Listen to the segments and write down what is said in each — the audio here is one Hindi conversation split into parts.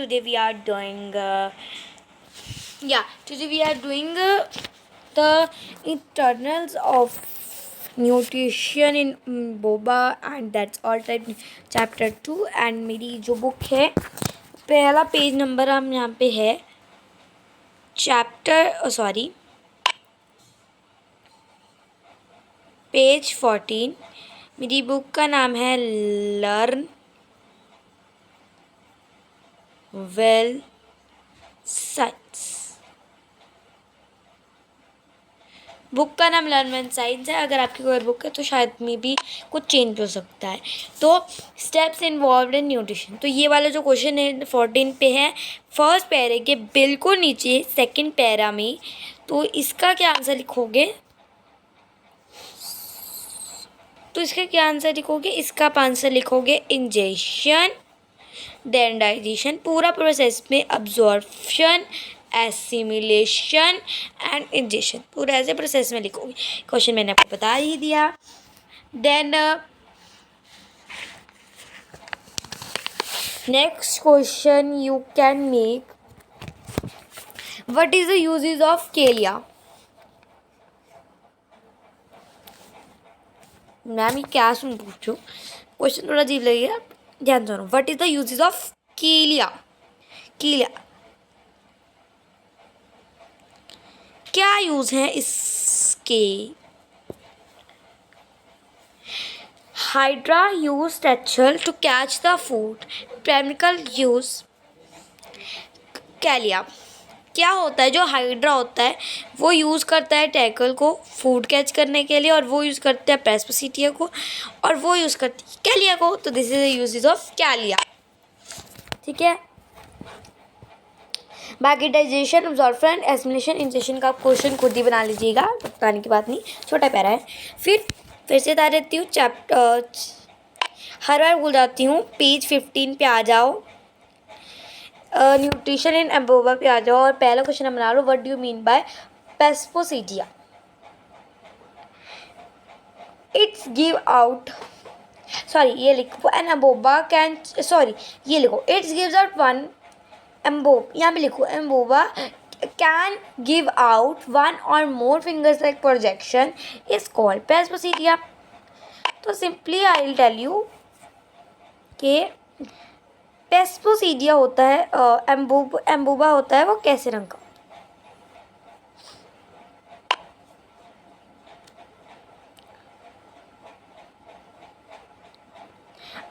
today we are doing the internals of nutrition in boba, and that's all type chapter 2. and मेरी जो बुक है पहला पेज नंबर हम यहाँ पे है पेज 14। मेरी बुक का नाम है लर्न वेल साइंस। बुक का नाम लर्न वेल साइंस है। अगर आपकी कोई बुक है तो शायद में भी कुछ चेंज हो सकता है। तो स्टेप्स इन्वॉल्व्ड इन न्यूट्रिशन, तो ये वाला जो क्वेश्चन है 14 पे है, फर्स्ट पैरे के बिल्कुल नीचे सेकंड पैरा में। तो इसका क्या आंसर लिखोगे? इसका आंसर लिखोगे इंजेक्शन, देन डाइजेशन, पूरा प्रोसेस में अब्जॉर्प्शन, एसिमिलेशन एंड इंजेक्शन, पूरा ऐसे प्रोसेस में लिखोगे। क्वेश्चन मैंने आपको बता ही दिया। Then next question you can make, what is the uses of cilia? Ma'am ये क्या सुन पूछो, क्वेश्चन थोड़ा अजीब लगेगा, ध्यान सुनो। What is the uses of cilia? क्या यूज है इसके? हाइड्रा यूज टैचल to catch the food, chemical use cilia. क्या होता है, जो हाइड्रा होता है वो यूज़ करता है टैकल को फूड कैच करने के लिए, और वो यूज़ करते हैं प्रेस्पोसिटिया को, और वो यूज़ करती है कैलिया को। तो this is the uses of cilia. ठीक है, बाकी डाइजेशन, अब्जॉर्प्शन, एसिमिलेशन, इंजेक्शन का आप क्वेश्चन खुद ही बना लीजिएगा, बताने की बात नहीं, छोटा पैरा है। फिर से बता देती हूँ, चैप्टर हर बार भूल जाती हूँ। पेज 15 पे आ जाओ, न्यूट्रिशन इन एम्बोबा पे आ जाओ, और पहला क्वेश्चन हम बना लो, what do you mean by पेस्पोसिटिया? इट्स गिव आउट, ये लिखो एन एम्बोबा कैन, ये लिखो it's gives out one amoeba, यहाँ पे लिखो amoeba can give out one और more fingers like projection is called पेस्पोसिटिया। तो simply I will tell you कि पेस्पोसिडिया होता है, एम्बोबा होता है वो कैसे रंग का?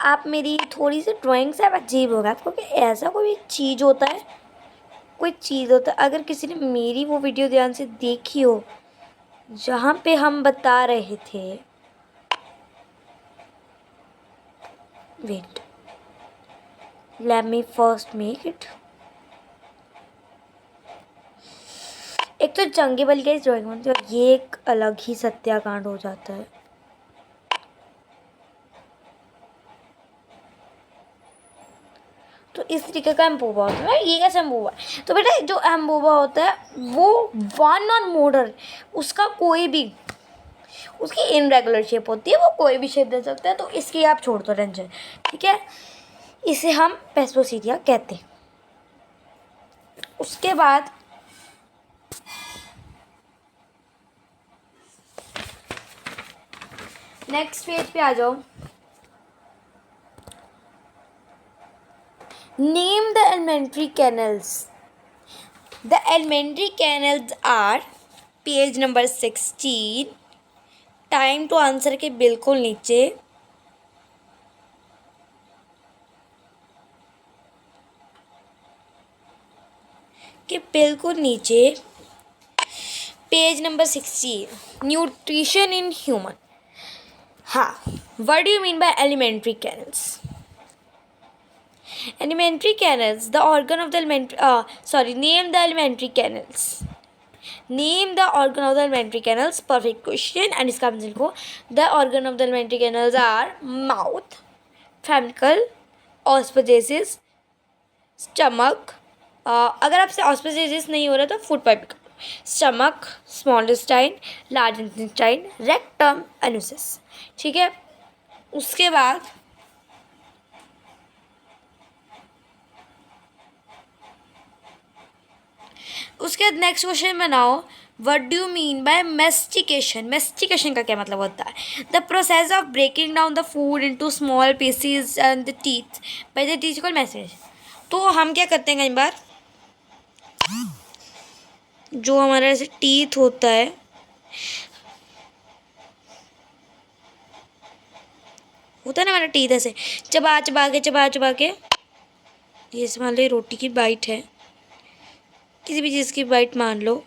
आप मेरी थोड़ी सी ड्राइंग से अजीब होगा आपको कि ऐसा कोई चीज़ होता है, अगर किसी ने मेरी वो वीडियो ध्यान से देखी हो जहाँ पे हम बता रहे थे, wait let me first make it। एक तो जंगी बल की ड्राइंग बनती है, और ये एक अलग ही सत्याकांड हो जाता है। तो इस तरीके का एम्बोबा होता है। ये कैसे एम्बोबा? तो बेटा जो एम्बोबा होता है वो वन और मोडर, उसका कोई भी, उसकी इनरेगुलर शेप होती है, वो कोई भी शेप दे सकता है। तो इसकी आप छोड़ दो टेंशन, ठीक है। इसे हम पेस्पोसिटिया कहते हैं। उसके बाद नेक्स्ट पेज पे आ जाओ, name the alimentary canals. The alimentary canals are, page number 16, time to answer के बिल्कुल नीचे। Page number 16, nutrition in human. हाँ, what do you mean by alimentary canals? Alimentary canals, the organ of the name the alimentary canals. Name the organ of the alimentary canals. Perfect question. And इसका आंसर लिखो, the organ of the alimentary canals are mouth, femicle, oesophagus, stomach, अगर आपसे ऑस्फेजेसिस नहीं हो रहा तो फूड पाइप का, stomach, small intestine, large intestine, rectum, anus. ठीक है, उसके बाद उसके बाद नेक्स्ट क्वेश्चन बनाओ, what do you mean by mastication. Mastication का क्या मतलब होता है? The process of breaking down the food into small pieces and the teeth by the teeth called message. तो हम क्या करते हैं, कई बार जो हमारा ऐसे टीथ होता है, ना हमारा टीथ ऐसे चबा चबा के, ये मान लो रोटी की बाइट है, किसी भी चीज़ की बाइट मान लो,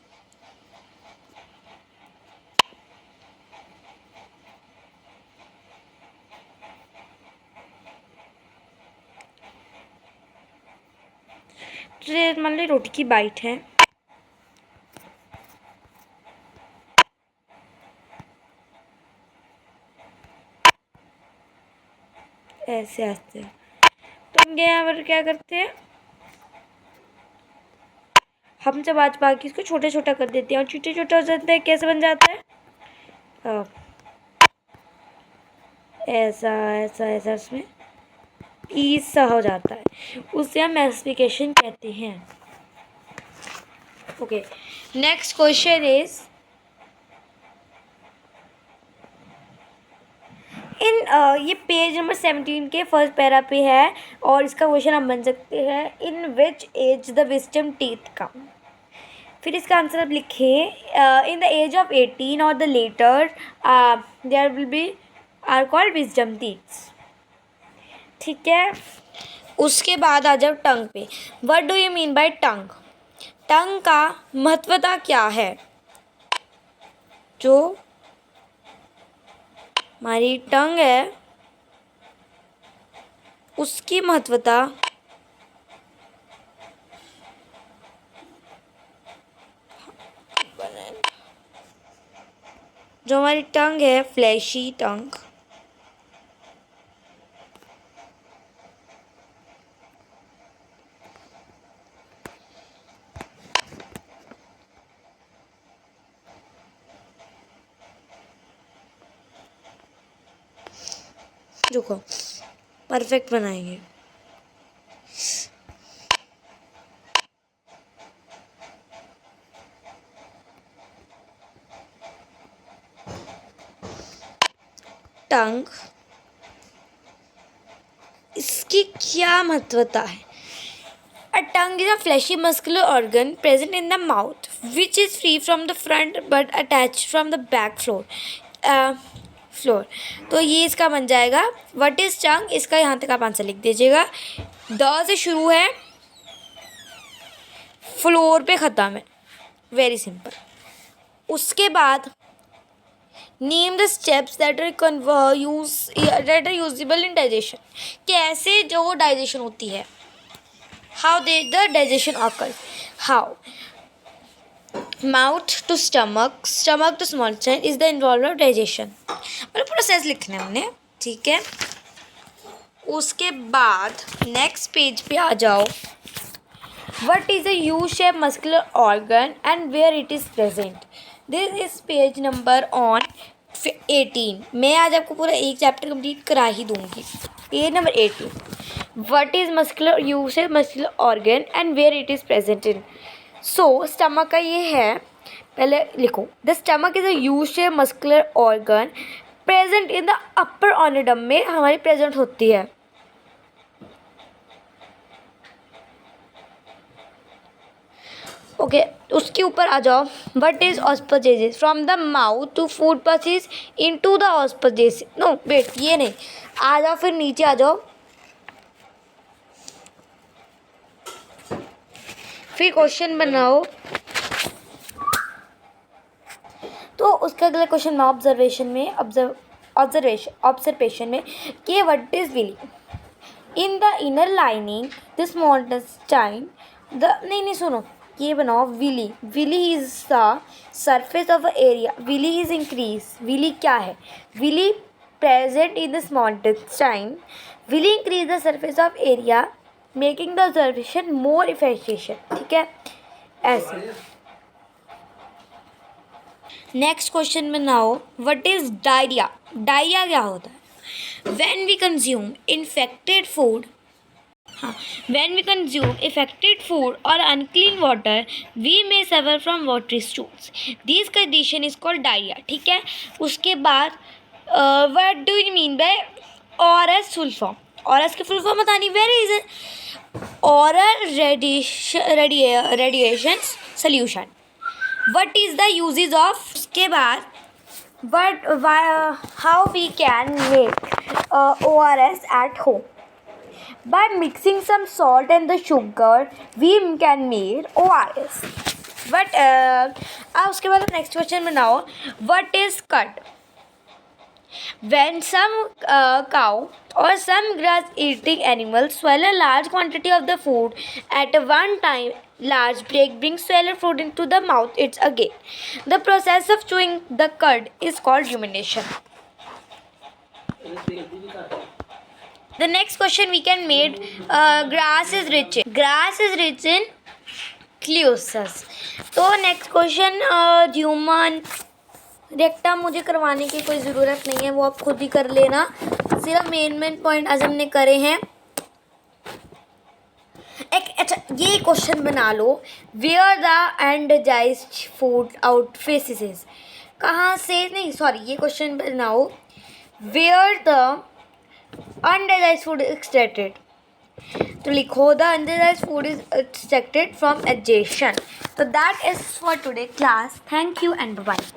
मान लो रोटी की बाइट है, ऐसे आते हैं, तो हम यहाँ पर क्या करते हैं, हम चबा चबा के इसको छोटा छोटा कर देते हैं और छोटे छोटा हो जाता है। कैसे बन जाता है? ऐसा ऐसा ऐसा उसमें पीस सा हो जाता है, उसे हम मैस्टिकेशन कहते हैं। Okay, next question is in ये पेज नंबर 17 के फर्स्ट पैरा पे है और इसका क्वेश्चन हम बन सकते हैं, इन विच एज द विजडम टीथ कम। फिर इसका आंसर आप लिखें, इन द एज ऑफ 18 और the later there will be are called wisdom teeths. ठीक है, उसके बाद आ जाओ टंग पे। What do you mean by tongue? Tongue का महत्वता क्या है? जो हमारी टंग है उसकी महत्वता जो हमारी टंग है, फ्लैशी टंग, रुको परफेक्ट बनाएंगे। टंग, इसकी क्या महत्वता है? A tongue is a fleshy muscular organ present in the mouth which is free from the front but attached from the back floor। तो ये इसका बन जाएगा व्हाट इज टंग। इसका यहाँ तक आप आंसर लिख दीजिएगा। द से शुरू है, फ्लोर पे ख़त्म है, वेरी सिंपल। उसके बाद name the steps that are usable in digestion. कैसे जो डाइजेशन होती है, how the digestion occurs, how mouth to stomach, stomach to small intestine is the involved of digestion। और प्रोसेस लिखना है हमने, ठीक है। उसके बाद नेक्स्ट पेज पे आ जाओ। What is a U-shaped muscular organ and where it is present? This is page number on 18। मैं आज आपको पूरा एक चैप्टर कंप्लीट करा ही दूंगी। Page number 18। What is muscular U-shaped muscular organ and where it is present in? So stomach का ये है, पहले लिखो। The stomach is a U-shaped muscular organ present in the upper annulum में हमारी प्रेजेंट होती है। ओके, उसके ऊपर आ जाओ। What is osmogenesis? From the mouth to food passes into the osmogenesis। No wait, ये नहीं, आ जाओ फिर नीचे आ जाओ। फिर क्वेश्चन बनाओ। तो उसका अगला क्वेश्चन ऑब्जर्वेशन में ऑब्जर्वेशन में कि what is villi in the inner lining the small intestine the नहीं सुनो, ये बनाओ। Villi is the surface of area, villi is increase. Villi क्या है? Villi present in the small intestine, villi increase the surface of area making the observation more effective. ठीक है, ऐसे। नेक्स्ट क्वेश्चन में now what is diarrhoea? Diarrhoea क्या होता है? When we consume infected food हाँ, when we consume affected food or unclean water, we may suffer from watery stools. This condition is called diarrhea. ठीक है, उसके बाद what do you mean by ORS full form? ORS की full form बतानी very easy. Oral radiation solution. What is the uses of? उसके बाद how we can make ORS at home. By mixing some salt and the sugar, we can make ORS. But उसके बाद next question बनाओ. What is curd? When some cow or some grass-eating animal swallow large quantity of the food at one time, large break brings swallowed food into the mouth. It's again. The process of chewing the curd is called rumination. The next question we can make, grass is rich in क्लियोसस. तो नेक्स्ट क्वेश्चन, ह्यूमन रेक्टम मुझे करवाने की कोई ज़रूरत नहीं है, वो आप खुद ही कर लेना. सिर्फ मेन पॉइंट आज हमने करे हैं. अच्छा ये क्वेश्चन बना लो. Where the undigested food out faeces. कहाँ से, नहीं सॉरी, ये क्वेश्चन बनाओ. Where the undigested food is extracted. तो लिखो the undigested food is extracted from digestion. So that is for today class. Thank you and bye bye.